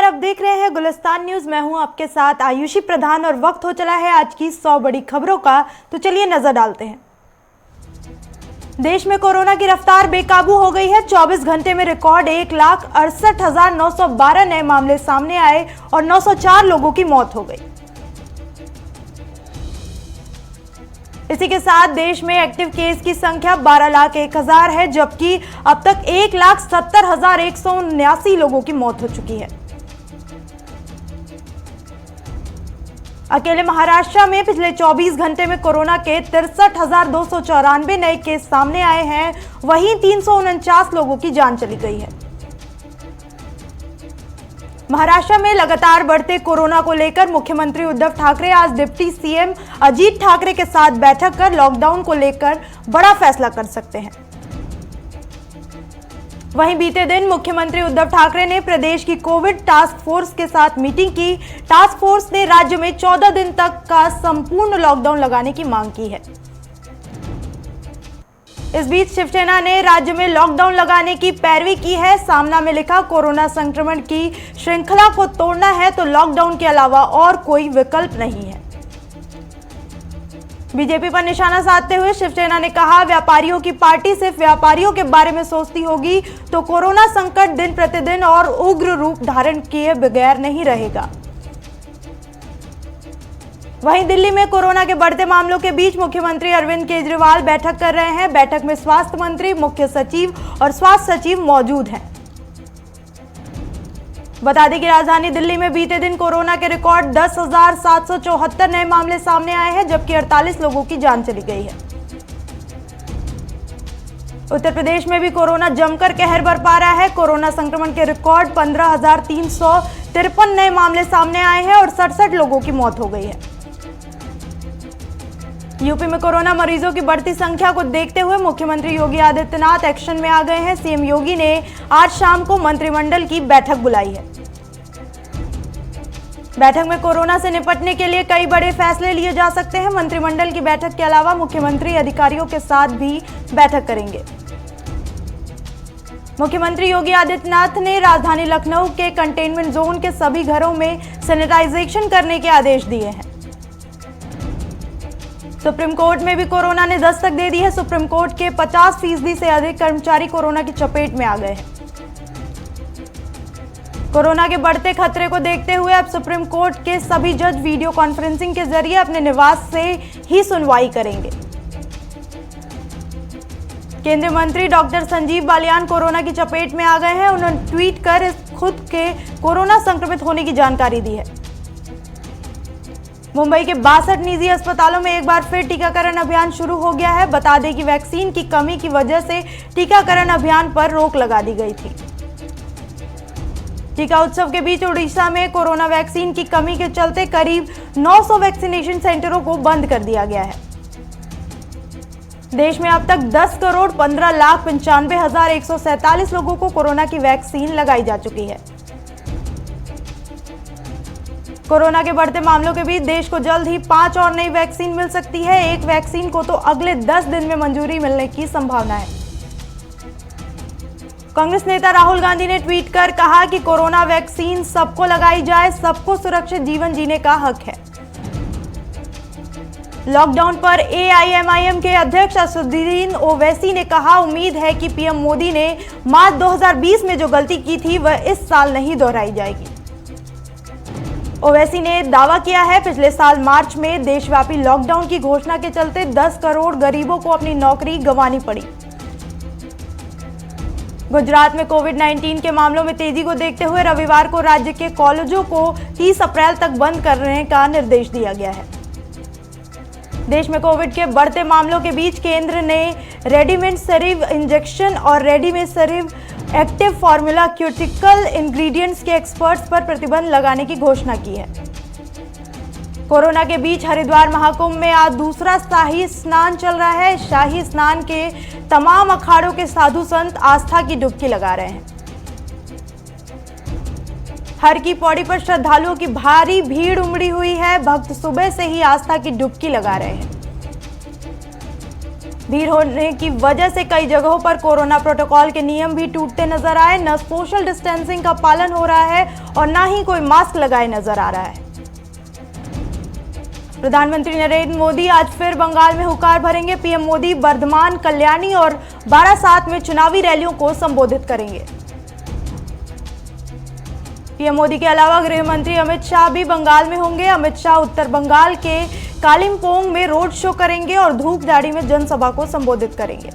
नमस्कार, आप देख रहे हैं गुलिस्तान न्यूज। मैं हूं आपके साथ आयुषी प्रधान और वक्त हो चला है आज की 100 बड़ी खबरों का। तो चलिए नजर डालते हैं। देश में कोरोना की रफ्तार बेकाबू हो गई है। 24 घंटे में रिकॉर्ड 1,68,912 नए मामले सामने आए और 904 लोगों की मौत हो गई। इसी के साथ देश में एक्टिव केस की संख्या 12,01,000 है, जबकि अब तक 1,70,179 लोगों की मौत हो चुकी है। अकेले महाराष्ट्र में पिछले 24 घंटे में कोरोना के 63,294 नए केस सामने आए हैं। वहीं 349 लोगों की जान चली गई है। महाराष्ट्र में लगातार बढ़ते कोरोना को लेकर मुख्यमंत्री उद्धव ठाकरे आज डिप्टी सीएम अजीत ठाकरे के साथ बैठक कर लॉकडाउन को लेकर बड़ा फैसला कर सकते हैं। वहीं बीते दिन मुख्यमंत्री उद्धव ठाकरे ने प्रदेश की कोविड टास्क फोर्स के साथ मीटिंग की। टास्क फोर्स ने राज्य में 14 दिन तक का संपूर्ण लॉकडाउन लगाने की मांग की है। इस बीच शिवसेना ने राज्य में लॉकडाउन लगाने की पैरवी की है। सामना में लिखा, कोरोना संक्रमण की श्रृंखला को तोड़ना है तो लॉकडाउन के अलावा और कोई विकल्प नहीं है। बीजेपी पर निशाना साधते हुए शिवसेना ने कहा, व्यापारियों की पार्टी सिर्फ व्यापारियों के बारे में सोचती होगी तो कोरोना संकट दिन प्रतिदिन और उग्र रूप धारण किए बगैर नहीं रहेगा। वहीं दिल्ली में कोरोना के बढ़ते मामलों के बीच मुख्यमंत्री अरविंद केजरीवाल बैठक कर रहे हैं। बैठक में स्वास्थ्य मंत्री, मुख्य सचिव और स्वास्थ्य सचिव मौजूद हैं। बता दें कि राजधानी दिल्ली में बीते दिन कोरोना के रिकॉर्ड 10,774 नए मामले सामने आए हैं, जबकि 48 लोगों की जान चली गई है। उत्तर प्रदेश में भी कोरोना जमकर कहर बरपा रहा है। कोरोना संक्रमण के रिकॉर्ड 15,353 नए मामले सामने आए हैं और 67 लोगों की मौत हो गई है। यूपी में कोरोना मरीजों की बढ़ती संख्या को देखते हुए मुख्यमंत्री योगी आदित्यनाथ एक्शन में आ गए हैं। सीएम योगी ने आज शाम को मंत्रिमंडल की बैठक बुलाई है। बैठक में कोरोना से निपटने के लिए कई बड़े फैसले लिए जा सकते हैं। मंत्रिमंडल की बैठक के अलावा मुख्यमंत्री अधिकारियों के साथ भी बैठक करेंगे। मुख्यमंत्री योगी आदित्यनाथ ने राजधानी लखनऊ के कंटेनमेंट जोन के सभी घरों में सैनिटाइजेशन करने के आदेश दिए हैं। सुप्रीम कोर्ट में भी कोरोना ने दस्तक दे दी है। सुप्रीम कोर्ट के 50% से अधिक कर्मचारी कोरोना की चपेट में आ गए हैं। कोरोना के बढ़ते खतरे को देखते हुए अब सुप्रीम कोर्ट के सभी जज वीडियो कॉन्फ्रेंसिंग के जरिए अपने निवास से ही सुनवाई करेंगे। केंद्रीय मंत्री डॉक्टर संजीव बालियान कोरोना की चपेट में आ गए हैं। उन्होंने ट्वीट कर खुद के कोरोना संक्रमित होने की जानकारी दी है। मुंबई के 62 निजी अस्पतालों में एक बार फिर टीकाकरण अभियान शुरू हो गया है। बता दें कि वैक्सीन की कमी की वजह से टीकाकरण अभियान पर रोक लगा दी गई थी। टीका उत्सव के बीच उड़ीसा में कोरोना वैक्सीन की कमी के चलते करीब 900 वैक्सीनेशन सेंटरों को बंद कर दिया गया है। देश में अब तक 10,15,95,147 लोगों को कोरोना की वैक्सीन लगाई जा चुकी है। कोरोना के बढ़ते मामलों के बीच देश को जल्द ही 5 और नई वैक्सीन मिल सकती है। एक वैक्सीन को तो अगले 10 दिन में मंजूरी मिलने की संभावना है। कांग्रेस नेता राहुल गांधी ने ट्वीट कर कहा कि कोरोना वैक्सीन सबको लगाई जाए, सबको सुरक्षित जीवन जीने का हक है। लॉकडाउन पर एआईएमआईएम के अध्यक्ष असदुद्दीन ओवैसी ने कहा, उम्मीद है कि पीएम मोदी ने मार्च 2020 में जो गलती की थी वह इस साल नहीं दोहराई जाएगी। ओवैसी ने दावा किया है, पिछले साल मार्च में देशव्यापी लॉकडाउन की घोषणा के चलते 10 करोड़ गरीबों को अपनी नौकरी गंवानी पड़ी। गुजरात में कोविड-19 के मामलों में तेजी को देखते हुए रविवार को राज्य के कॉलेजों को 30 अप्रैल तक बंद करने का निर्देश दिया गया है। देश में कोविड के बढ़ते मामलों के बीच केंद्र ने रेमडेसिविर इंजेक्शन और remdesivir active formula cuticle ingredients के एक्सपर्ट्स पर प्रतिबंध लगाने की घोषणा की है। कोरोना के बीच हरिद्वार महाकुंभ में आज दूसरा शाही स्नान चल रहा है। शाही स्नान के तमाम अखाड़ों के साधु संत आस्था की डुबकी लगा रहे हैं। हर की पौड़ी पर श्रद्धालुओं की भारी भीड़ उमड़ी हुई है। भक्त सुबह से ही आस्था की डुबकी लगा रहे हैं। भीड़ होने की वजह से कई जगहों पर कोरोना प्रोटोकॉल के नियम भी टूटते नजर आए। न सोशल डिस्टेंसिंग का पालन हो रहा है और न ही कोई मास्क लगाए नजर आ रहा है। प्रधानमंत्री नरेंद्र मोदी आज फिर बंगाल में हुंकार भरेंगे। पीएम मोदी बर्धमान, कल्याणी और बारासात में चुनावी रैलियों को संबोधित करेंगे। पीएम मोदी के अलावा गृह मंत्री अमित शाह भी बंगाल में होंगे। अमित शाह उत्तर बंगाल के कालिम्पोंग में रोड शो करेंगे और धूपदाड़ी में जनसभा को संबोधित करेंगे।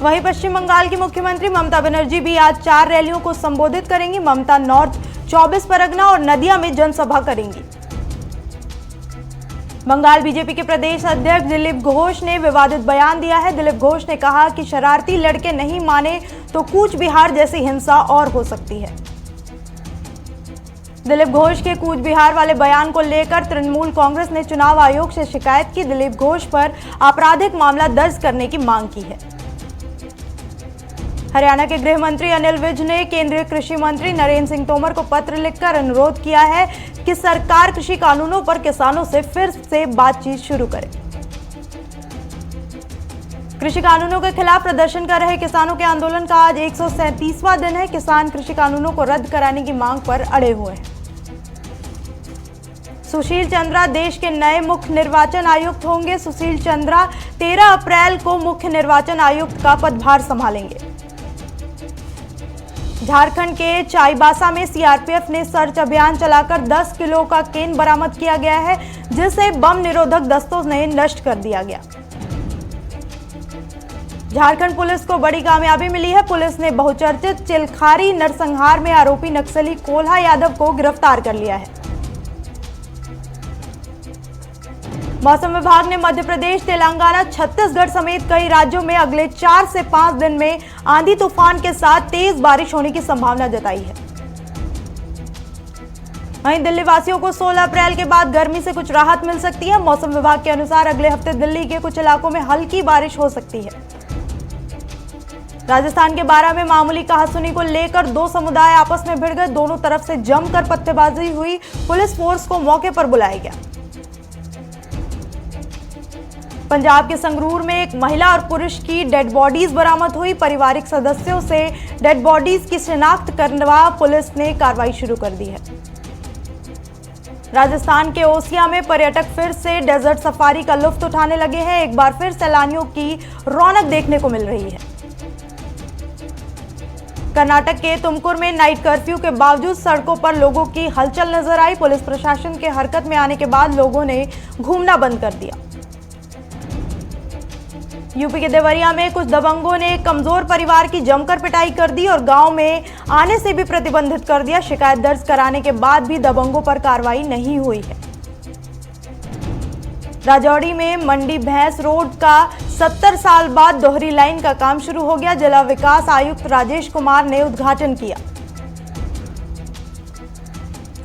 वहीं पश्चिम बंगाल की मुख्यमंत्री ममता बनर्जी भी आज 4 रैलियों को संबोधित करेंगी। ममता नॉर्थ 24 परगना और नदिया में जनसभा करेंगी। बंगाल बीजेपी के प्रदेश अध्यक्ष दिलीप घोष ने विवादित बयान दिया है। दिलीप घोष ने कहा कि शरारती लड़के नहीं माने तो कूच बिहार जैसी हिंसा और हो सकती है। दिलीप घोष के कूच बिहार वाले बयान को लेकर तृणमूल कांग्रेस ने चुनाव आयोग से शिकायत की। दिलीप घोष पर आपराधिक मामला दर्ज करने की मांग की है। हरियाणा के गृह मंत्री अनिल विज ने केंद्रीय कृषि मंत्री नरेंद्र सिंह तोमर को पत्र लिखकर अनुरोध किया है कि सरकार कृषि कानूनों पर किसानों से फिर से बातचीत शुरू करे। कृषि कानूनों के खिलाफ प्रदर्शन कर रहे किसानों के आंदोलन का आज 137वां दिन है। किसान कृषि कानूनों को रद्द कराने की मांग पर अड़े हुए हैं। सुशील चंद्रा देश के नए मुख्य निर्वाचन आयुक्त होंगे। सुशील चंद्रा 13 अप्रैल को मुख्य निर्वाचन आयुक्त का पदभार संभालेंगे। झारखंड के चाईबासा में सीआरपीएफ ने सर्च अभियान चलाकर 10 किलो का केन बरामद किया गया है, जिसे बम निरोधक दस्तों ने नष्ट कर दिया गया। झारखंड पुलिस को बड़ी कामयाबी मिली है। पुलिस ने बहुचर्चित चिलखारी नरसंहार में आरोपी नक्सली कोल्हा यादव को गिरफ्तार कर लिया है। मौसम विभाग ने मध्य प्रदेश, तेलंगाना, छत्तीसगढ़ समेत कई राज्यों में अगले 4 से 5 दिन में आंधी तूफान के साथ तेज बारिश होने की संभावना जताई है। वहीं दिल्ली वासियों को 16 अप्रैल के बाद गर्मी से कुछ राहत मिल सकती है। मौसम विभाग के अनुसार अगले हफ्ते दिल्ली के कुछ इलाकों में हल्की बारिश हो सकती है। राजस्थान के बारां में मामूली कहासुनी को लेकर 2 समुदाय आपस में भिड़ गए। दोनों तरफ से जमकर पत्थरबाजी हुई। पुलिस फोर्स को मौके पर बुलाया गया। पंजाब के संगरूर में एक महिला और पुरुष की डेड बॉडीज बरामद हुई। पारिवारिक सदस्यों से डेड बॉडीज की शिनाख्त करवा पुलिस ने कार्रवाई शुरू कर दी है। राजस्थान के ओसिया में पर्यटक फिर से डेजर्ट सफारी का लुत्फ उठाने लगे हैं। एक बार फिर सैलानियों की रौनक देखने को मिल रही है। कर्नाटक के तुमकुर में नाइट कर्फ्यू के बावजूद सड़कों पर लोगों की हलचल नजर आई। पुलिस प्रशासन के हरकत में आने के बाद लोगों ने घूमना बंद कर दिया। यूपी के देवरिया में कुछ दबंगों ने कमजोर परिवार की जमकर पिटाई कर दी और गांव में आने से भी प्रतिबंधित कर दिया। शिकायत दर्ज कराने के बाद भी दबंगों पर कार्रवाई नहीं हुई है। राजौरी में मंडी भैंस रोड का 70 साल बाद दोहरी लाइन का काम शुरू हो गया। जिला विकास आयुक्त राजेश कुमार ने उद्घाटन किया।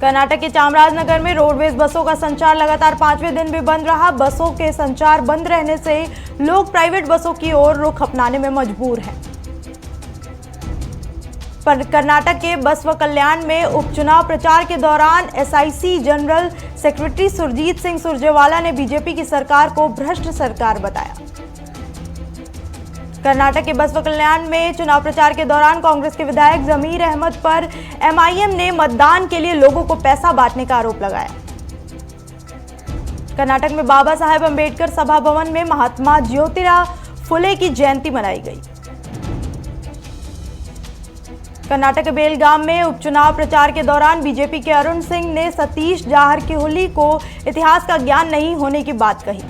कर्नाटक के चामराजनगर में रोडवेज बसों का संचार लगातार 5वें दिन भी बंद रहा। बसों के संचार बंद रहने से लोग प्राइवेट बसों की ओर रुख अपनाने में मजबूर हैं। पर कर्नाटक के बसव कल्याण में उपचुनाव प्रचार के दौरान SIC general secretary Surjit Singh Surjewala ने बीजेपी की सरकार को भ्रष्ट सरकार बताया। कर्नाटक के बसव कल्याण में चुनाव प्रचार के दौरान कांग्रेस के विधायक जमीर अहमद पर एमआईएम ने मतदान के लिए लोगों को पैसा बांटने का आरोप लगाया। कर्नाटक में बाबा साहेब अंबेडकर सभा भवन में महात्मा ज्योतिराव फुले की जयंती मनाई गई। कर्नाटक के बेलगाम में उपचुनाव प्रचार के दौरान बीजेपी के अरुण सिंह ने सतीश जारकिहोली को इतिहास का ज्ञान नहीं होने की बात कही।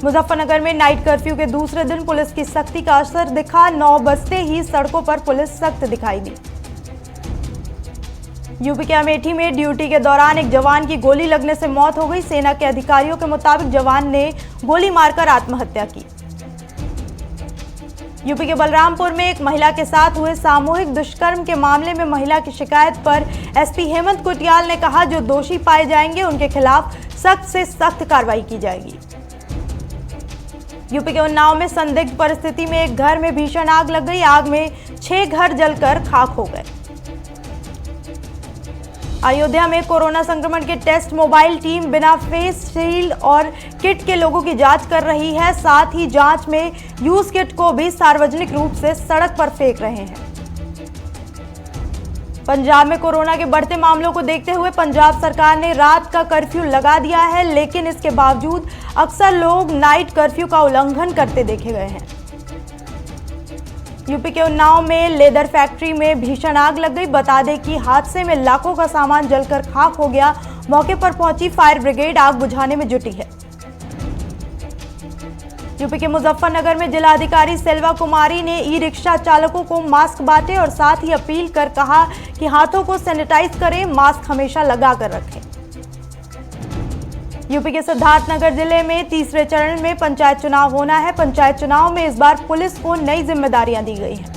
मुजफ्फरनगर में नाइट कर्फ्यू के दूसरे दिन पुलिस की सख्ती का असर दिखा। 9 बजते ही सड़कों पर पुलिस सख्त दिखाई दी। यूपी के अमेठी में ड्यूटी के दौरान एक जवान की गोली लगने से मौत हो गई। सेना के अधिकारियों के मुताबिक जवान ने गोली मारकर आत्महत्या की। यूपी के बलरामपुर में एक महिला के साथ हुए सामूहिक दुष्कर्म के मामले में महिला की शिकायत पर एसपी हेमंत कुटियाल ने कहा, जो दोषी पाए जाएंगे उनके खिलाफ सख्त से सख्त कार्रवाई की जाएगी। यूपी के उन्नाव में संदिग्ध परिस्थिति में एक घर में भीषण आग लग गई। आग में 6 घर जलकर खाक हो गए। अयोध्या में कोरोना संक्रमण के टेस्ट मोबाइल टीम बिना फेस शील्ड और किट के लोगों की जांच कर रही है। साथ ही जांच में यूज किट को भी सार्वजनिक रूप से सड़क पर फेंक रहे हैं। पंजाब में कोरोना के बढ़ते मामलों को देखते हुए पंजाब सरकार ने रात का कर्फ्यू लगा दिया है, लेकिन इसके बावजूद अक्सर लोग नाइट कर्फ्यू का उल्लंघन करते देखे गए हैं। यूपी के उन्नाव में लेदर फैक्ट्री में भीषण आग लग गई। बता दें कि हादसे में लाखों का सामान जलकर खाक हो गया। मौके पर पहुंची फायर ब्रिगेड आग बुझाने में जुटी है। यूपी के मुजफ्फरनगर में जिलाधिकारी सेल्वा कुमारी ने ई रिक्शा चालकों को मास्क बांटे और साथ ही अपील कर कहा कि हाथों को सैनिटाइज करें, मास्क हमेशा लगा कर रखें। यूपी के सिद्धार्थनगर जिले में तीसरे चरण में पंचायत चुनाव होना है। पंचायत चुनाव में इस बार पुलिस को नई जिम्मेदारियां दी गई हैं।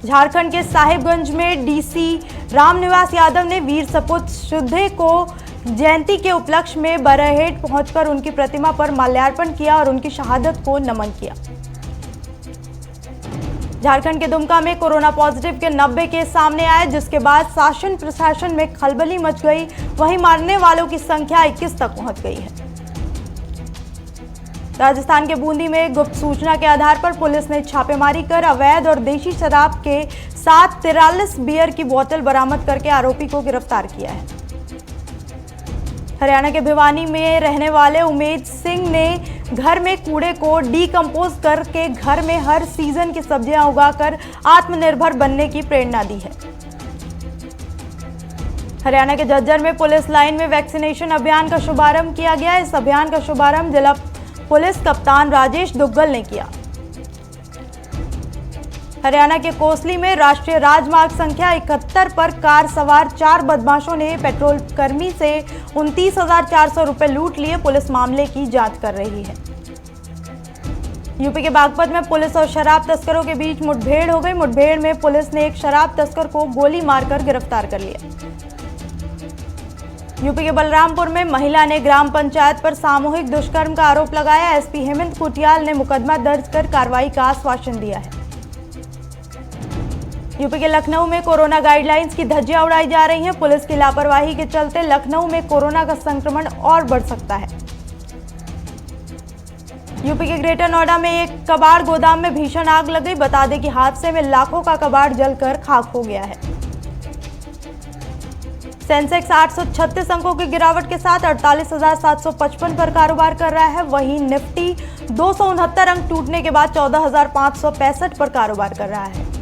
झारखंड के साहिबगंज में डीसी रामनिवास यादव ने वीर सपूत शुद्धे को जयंती के उपलक्ष्य में बरहेट पहुंचकर उनकी प्रतिमा पर माल्यार्पण किया और उनकी शहादत को नमन किया। झारखंड के दुमका में कोरोना पॉजिटिव के 90 केस सामने आए, जिसके बाद शासन प्रशासन में खलबली मच गई। वहीं मरने वालों की संख्या 21 तक पहुंच गई है। राजस्थान के बूंदी में गुप्त सूचना के आधार पर पुलिस ने छापेमारी कर अवैध और देशी शराब के साथ 43 बियर की बोतल बरामद करके आरोपी को गिरफ्तार किया है। हरियाणा के भिवानी में रहने वाले उमेद सिंह ने घर में कूड़े को डीकंपोज करके घर में हर सीजन की सब्जियां उगाकर आत्मनिर्भर बनने की प्रेरणा दी है। हरियाणा के झज्जर में पुलिस लाइन में वैक्सीनेशन अभियान का शुभारंभ किया गया। इस अभियान का शुभारंभ जिला पुलिस कप्तान राजेश दुग्गल ने किया। हरियाणा के कोसली में राष्ट्रीय राजमार्ग संख्या 71 पर कार सवार 4 बदमाशों ने पेट्रोल कर्मी से 29,400 रुपए लूट लिए। पुलिस मामले की जांच कर रही है। यूपी के बागपत में पुलिस और शराब तस्करों के बीच मुठभेड़ हो गई। मुठभेड़ में पुलिस ने एक शराब तस्कर को गोली मारकर गिरफ्तार कर लिया। यूपी के बलरामपुर में महिला ने ग्राम पंचायत पर सामूहिक दुष्कर्म का आरोप लगाया। एसपी हेमंत कुटियाल ने मुकदमा दर्ज कर कार्रवाई का आश्वासन दिया है। यूपी के लखनऊ में कोरोना गाइडलाइंस की धज्जियां उड़ाई जा रही हैं। पुलिस की लापरवाही के चलते लखनऊ में कोरोना का संक्रमण और बढ़ सकता है। यूपी के ग्रेटर नोएडा में एक कबाड़ गोदाम में भीषण आग लग गई। बता दें कि हादसे में लाखों का कबाड़ जलकर खाक हो गया है। सेंसेक्स 836 अंकों की गिरावट के साथ 48,755 पर कारोबार कर रहा है। वहीं निफ्टी 269 अंक टूटने के बाद 14,565 पर कारोबार कर रहा है।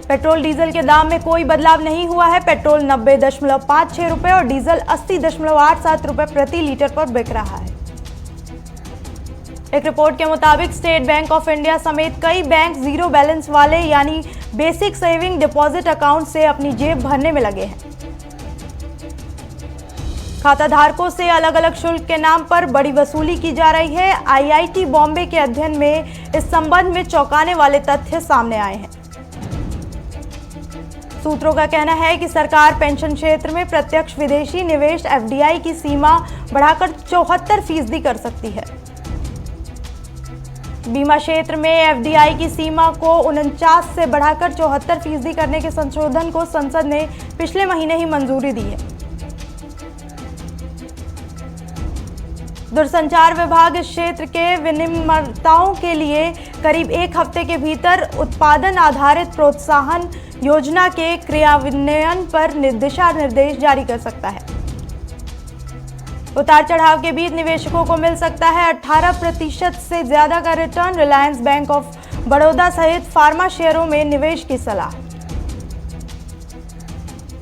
पेट्रोल डीजल के दाम में कोई बदलाव नहीं हुआ है। पेट्रोल 90.56 रुपए और डीजल 80.87 रुपए प्रति लीटर पर बिक रहा है। एक रिपोर्ट के मुताबिक स्टेट बैंक ऑफ इंडिया समेत कई बैंक जीरो बैलेंस वाले यानी बेसिक सेविंग डिपॉजिट अकाउंट से अपनी जेब भरने में लगे हैं। खाताधारकों से अलग अलग शुल्क के नाम पर बड़ी वसूली की जा रही है। आईआईटी बॉम्बे के अध्ययन में इस संबंध में चौंकाने वाले तथ्य सामने आए हैं। सूत्रों का कहना है कि सरकार पेंशन क्षेत्र में प्रत्यक्ष विदेशी निवेश एफडीआई की सीमा बढ़ाकर 74% कर सकती है। बीमा क्षेत्र में एफडीआई की सीमा को 49 से बढ़ाकर 74% करने के संशोधन को संसद ने पिछले महीने ही मंजूरी दी है। दूरसंचार विभाग इस क्षेत्र के विनिर्माताओं के लिए करीब 1 हफ्ते के भीतर उत्पादन आधारित प्रोत्साहन योजना के क्रियान्वयन पर दिशा निर्देश जारी कर सकता है। उतार चढ़ाव के बीच निवेशकों को मिल सकता है 18% से ज्यादा का return. Reliance bank of Baroda सहित फार्मा शेयरों में निवेश की सलाह।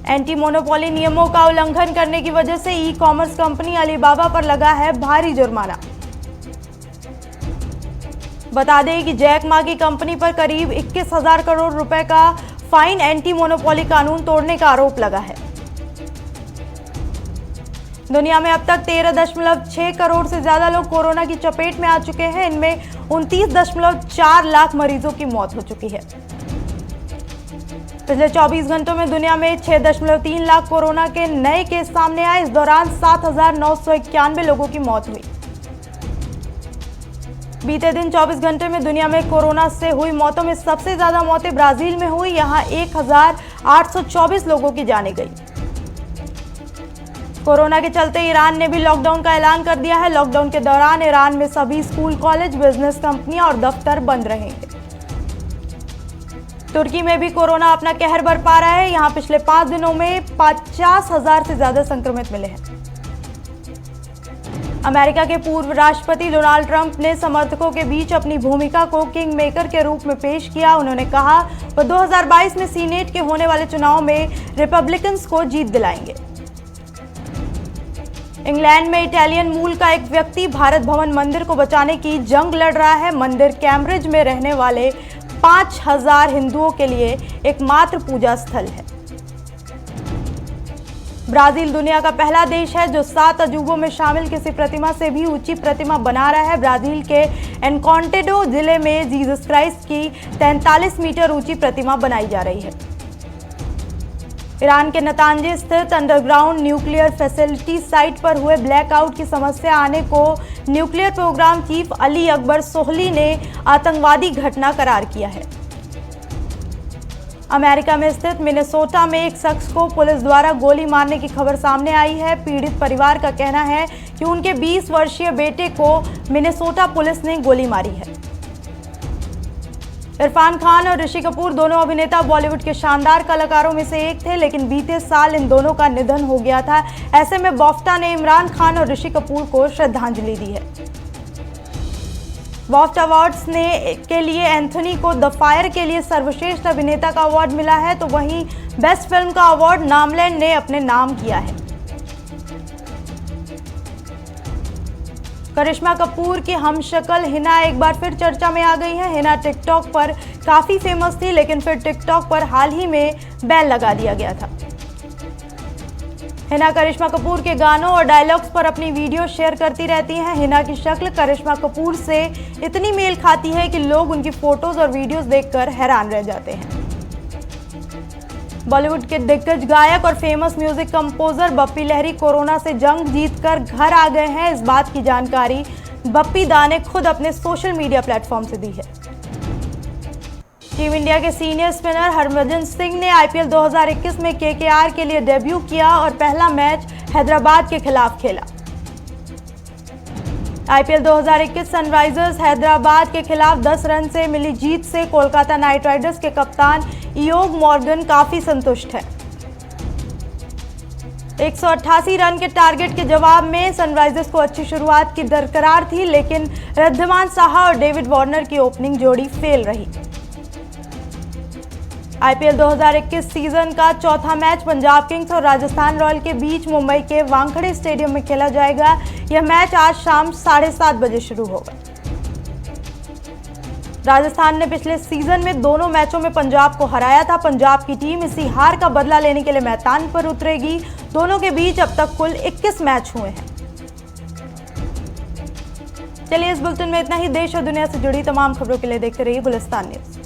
एंटी मोनोपोली नियमों का उल्लंघन करने की वजह से ई कॉमर्स कंपनी अलीबाबा पर लगा है भारी जुर्माना। बता दें कि जैक मा की कंपनी पर करीब 21,000 करोड़ रुपए का फाइन एंटी मोनोपोली कानून तोड़ने का आरोप लगा है। दुनिया में अब तक 13.6 करोड़ से ज्यादा लोग कोरोना की चपेट में आ चुके हैं। इनमें 29.4 लाख मरीजों की मौत हो चुकी है। पिछले 24 घंटों में दुनिया में 6.3 लाख कोरोना के नए केस सामने आए। इस दौरान 7,991 लोगों की मौत हुई। बीते दिन 24 घंटे में दुनिया में कोरोना से हुई मौतों में सबसे ज्यादा मौतें ब्राजील में हुई। यहां 1,824 लोगों की जानें गई। कोरोना के चलते ईरान ने भी लॉकडाउन का ऐलान कर दिया है। लॉकडाउन के दौरान ईरान में सभी स्कूल, कॉलेज, बिजनेस कंपनियां और दफ्तर बंद रहेंगे। तुर्की में भी कोरोना अपना कहर बरपा रहा है। यहां पिछले 5 दिनों में 50,000 से ज्यादा संक्रमित मिले हैं। अमेरिका के पूर्व राष्ट्रपति डोनाल्ड ट्रंप ने समर्थकों के बीच अपनी भूमिका को किंग मेकर के रूप में पेश किया। उन्होंने कहा वह 2022 में सीनेट के होने वाले चुनाव में रिपब्लिकन्स को जीत दिलाएंगे। इंग्लैंड में इटालियन मूल का एक व्यक्ति भारत भवन मंदिर को बचाने की जंग लड़ रहा है। मंदिर कैम्ब्रिज में रहने वाले 5,000 हिंदुओं के लिए एकमात्र पूजा स्थल है। ब्राजील दुनिया का पहला देश है जो 7 अजूबों में शामिल किसी प्रतिमा से भी ऊंची प्रतिमा बना रहा है। ब्राजील के एनकॉन्टेडो जिले में जीसस क्राइस्ट की 43 मीटर ऊंची प्रतिमा बनाई जा रही है। ईरान के नतांजे स्थित अंडरग्राउंड न्यूक्लियर फैसिलिटी साइट पर हुए ब्लैकआउट की समस्या आने को nuclear program chief Ali Akbar Salehi ने आतंकवादी घटना करार किया है। अमेरिका में स्थित मिनेसोटा में एक शख्स को पुलिस द्वारा गोली मारने की खबर सामने आई है। पीड़ित परिवार का कहना है कि उनके 20 वर्षीय बेटे को मिनेसोटा पुलिस ने गोली मारी है। इरफान खान और ऋषि कपूर दोनों अभिनेता बॉलीवुड के शानदार कलाकारों में से एक थे, लेकिन बीते साल इन दोनों का निधन हो गया था। ऐसे में बाफ्टा ने इमरान खान और ऋषि कपूर को श्रद्धांजलि दी है। बाफ्टा अवार्ड्स के लिए एंथोनी को द फायर के लिए सर्वश्रेष्ठ अभिनेता का अवार्ड मिला है, तो वहीं बेस्ट फिल्म का अवार्ड नामलैंड ने अपने नाम किया है। करिश्मा कपूर की हमशक्ल हिना एक बार फिर चर्चा में आ गई है। हिना टिकटॉक पर काफी फेमस थी, लेकिन फिर टिकटॉक पर हाल ही में बैन लगा दिया गया था। हिना करिश्मा कपूर के गानों और डायलॉग्स पर अपनी वीडियो शेयर करती रहती हैं। हिना की शक्ल करिश्मा कपूर से इतनी मेल खाती है कि लोग उनकी फोटोज और वीडियोस देखकर हैरान रह जाते हैं। बॉलीवुड के दिग्गज गायक और famous music composer Bappi Lahiri corona से जंग जीतकर घर आ गए हैं। इस बात की जानकारी बप्पी दा ने खुद अपने सोशल मीडिया प्लेटफॉर्म से दी है। टीम इंडिया के सीनियर स्पिनर हरभजन सिंह ने आईपीएल 2021 में केकेआर के लिए डेब्यू किया और पहला मैच हैदराबाद के खिलाफ खेला। आईपीएल 2021 सनराइजर्स हैदराबाद के खिलाफ 10 रन से मिली जीत से कोलकाता नाइट राइडर्स के कप्तान इयोग मॉर्गन काफी संतुष्ट है। 188 रन के टारगेट के जवाब में सनराइजर्स को अच्छी शुरुआत की दरकार थी, लेकिन रिद्धिमान साहा और डेविड वार्नर की ओपनिंग जोड़ी फेल रही। आईपीएल 2021 सीजन का चौथा मैच पंजाब किंग्स और राजस्थान रॉयल के बीच मुंबई के वानखेड़े स्टेडियम में खेला जाएगा। यह मैच आज शाम 7:30 बजे शुरू होगा। राजस्थान ने पिछले सीजन में दोनों मैचों में पंजाब को हराया था। पंजाब की टीम इसी हार का बदला लेने के लिए मैदान पर उतरेगी। दोनों के बीच अब तक कुल 21 मैच हुए हैं। चलिए, इस बुलेटिन में इतना ही। देश और दुनिया से जुड़ी तमाम खबरों के लिए देखते रहिए गुलिस्तान न्यूज।